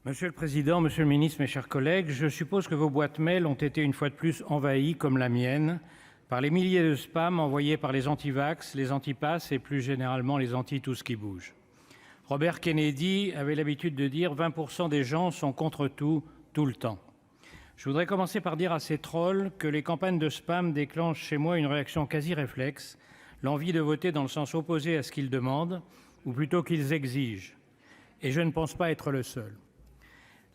Monsieur le président, monsieur le ministre, mes chers collègues, je suppose que vos boîtes mail ont été une fois de plus envahies, comme la mienne, par les milliers de spams envoyés par les anti-vax, les anti-pass et plus généralement les anti-tout ce qui bouge. Robert Kennedy avait l'habitude de dire 20% des gens sont contre tout, tout le temps. Je voudrais commencer par dire à ces trolls que les campagnes de spam déclenchent chez moi une réaction quasi réflexe, l'envie de voter dans le sens opposé à ce qu'ils demandent, ou plutôt qu'ils exigent. Et je ne pense pas être le seul.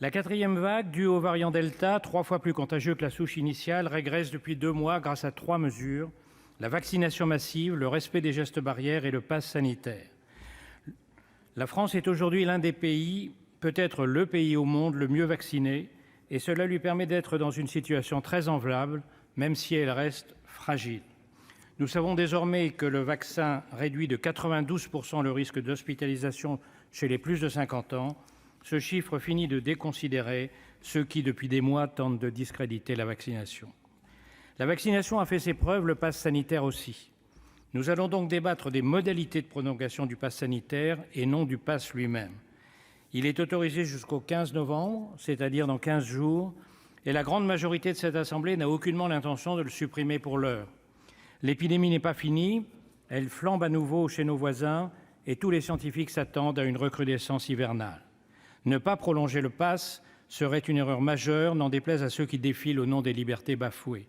La quatrième vague, due au variant Delta, 3 fois plus contagieux que la souche initiale, régresse depuis 2 mois grâce à 3 mesures: la vaccination massive, le respect des gestes barrières et le pass sanitaire. La France est aujourd'hui l'un des pays, peut-être le pays au monde, le mieux vacciné, et cela lui permet d'être dans une situation très enviable, même si elle reste fragile. Nous savons désormais que le vaccin réduit de 92% le risque d'hospitalisation chez les plus de 50 ans. Ce chiffre finit de déconsidérer ceux qui, depuis des mois, tentent de discréditer la vaccination. La vaccination a fait ses preuves, le pass sanitaire aussi. Nous allons donc débattre des modalités de prolongation du pass sanitaire et non du pass lui-même. Il est autorisé jusqu'au 15 novembre, c'est-à-dire dans 15 jours, et la grande majorité de cette Assemblée n'a aucunement l'intention de le supprimer pour l'heure. L'épidémie n'est pas finie, elle flambe à nouveau chez nos voisins et tous les scientifiques s'attendent à une recrudescence hivernale. Ne pas prolonger le pass serait une erreur majeure, n'en déplaise à ceux qui défilent au nom des libertés bafouées.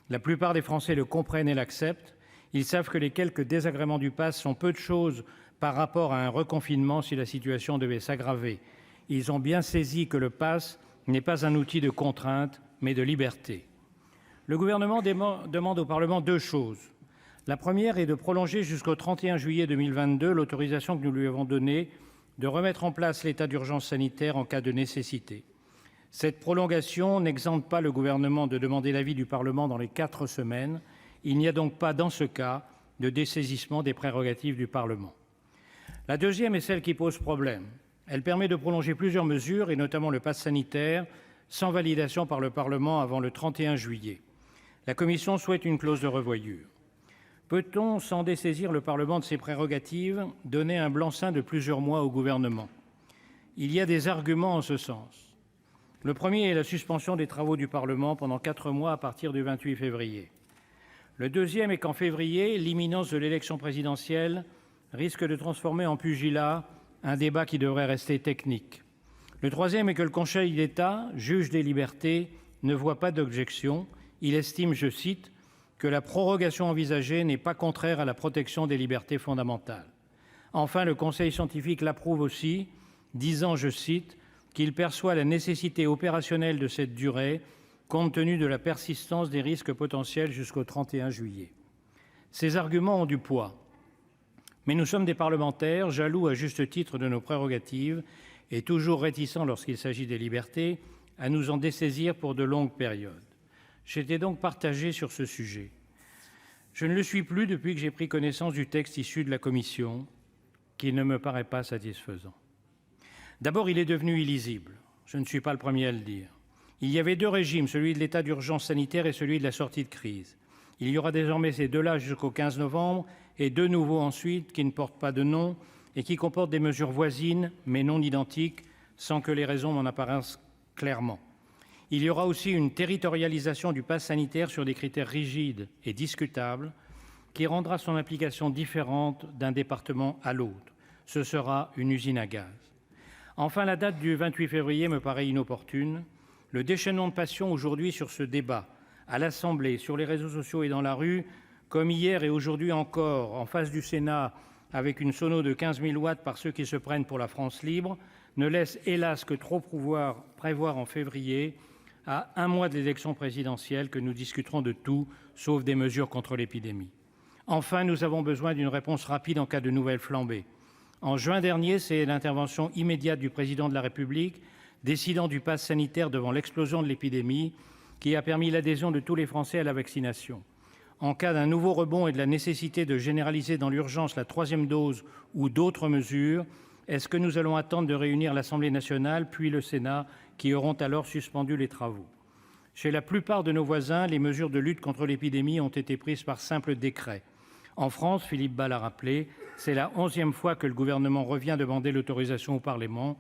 La plupart des Français le comprennent et l'acceptent. Ils savent que les quelques désagréments du pass sont peu de choses par rapport à un reconfinement si la situation devait s'aggraver. Ils ont bien saisi que le pass n'est pas un outil de contrainte, mais de liberté. Le gouvernement demande au Parlement 2 choses. La première est de prolonger jusqu'au 31 juillet 2022 l'autorisation que nous lui avons donnée de remettre en place l'état d'urgence sanitaire en cas de nécessité. Cette prolongation n'exempte pas le gouvernement de demander l'avis du Parlement dans les 4 semaines. Il n'y a donc pas, dans ce cas, de dessaisissement des prérogatives du Parlement. La deuxième est celle qui pose problème. Elle permet de prolonger plusieurs mesures, et notamment le pass sanitaire, sans validation par le Parlement avant le 31 juillet. La Commission souhaite une clause de revoyure. Peut-on, sans dessaisir le Parlement de ses prérogatives, donner un blanc-seing de plusieurs mois au gouvernement? Il y a des arguments en ce sens. Le premier est la suspension des travaux du Parlement pendant 4 mois à partir du 28 février. Le deuxième est qu'en février, l'imminence de l'élection présidentielle risque de transformer en pugilat un débat qui devrait rester technique. Le troisième est que le Conseil d'État, juge des libertés, ne voit pas d'objection. Il estime, je cite, que la prorogation envisagée n'est pas contraire à la protection des libertés fondamentales. Enfin, le Conseil scientifique l'approuve aussi, disant, je cite, qu'il perçoit la nécessité opérationnelle de cette durée compte tenu de la persistance des risques potentiels jusqu'au 31 juillet. Ces arguments ont du poids. Mais nous sommes des parlementaires, jaloux à juste titre de nos prérogatives et toujours réticents lorsqu'il s'agit des libertés à nous en dessaisir pour de longues périodes. J'étais donc partagé sur ce sujet. Je ne le suis plus depuis que j'ai pris connaissance du texte issu de la commission, qui ne me paraît pas satisfaisant. D'abord, il est devenu illisible. Je ne suis pas le premier à le dire. Il y avait 2 régimes, celui de l'état d'urgence sanitaire et celui de la sortie de crise. Il y aura désormais ces 2-là jusqu'au 15 novembre et 2 nouveaux ensuite qui ne portent pas de nom et qui comportent des mesures voisines mais non identiques sans que les raisons m'en apparaissent clairement. Il y aura aussi une territorialisation du pass sanitaire sur des critères rigides et discutables qui rendra son application différente d'un département à l'autre. Ce sera une usine à gaz. Enfin, la date du 28 février me paraît inopportune. Le déchaînement de passion aujourd'hui sur ce débat, à l'Assemblée, sur les réseaux sociaux et dans la rue, comme hier et aujourd'hui encore, en face du Sénat, avec une sono de 15 000 watts par ceux qui se prennent pour la France libre, ne laisse hélas que trop prévoir en février, à 1 mois de l'élection présidentielle, que nous discuterons de tout, sauf des mesures contre l'épidémie. Enfin, nous avons besoin d'une réponse rapide en cas de nouvelle flambée. En juin dernier, c'est l'intervention immédiate du président de la République, décidant du pass sanitaire devant l'explosion de l'épidémie, qui a permis l'adhésion de tous les Français à la vaccination. En cas d'un nouveau rebond et de la nécessité de généraliser dans l'urgence la 3e dose ou d'autres mesures, est-ce que nous allons attendre de réunir l'Assemblée nationale puis le Sénat, qui auront alors suspendu les travaux? Chez la plupart de nos voisins, les mesures de lutte contre l'épidémie ont été prises par simple décret. En France, Philippe Bas l'a rappelé, c'est la 11e fois que le gouvernement revient demander l'autorisation au Parlement.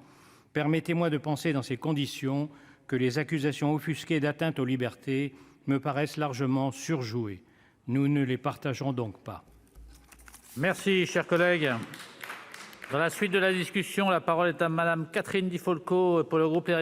Permettez-moi de penser dans ces conditions que les accusations offusquées d'atteinte aux libertés me paraissent largement surjouées. Nous ne les partageons donc pas. Merci, cher collègue. Dans la suite de la discussion, la parole est à Madame Catherine Di Folco pour le groupe Les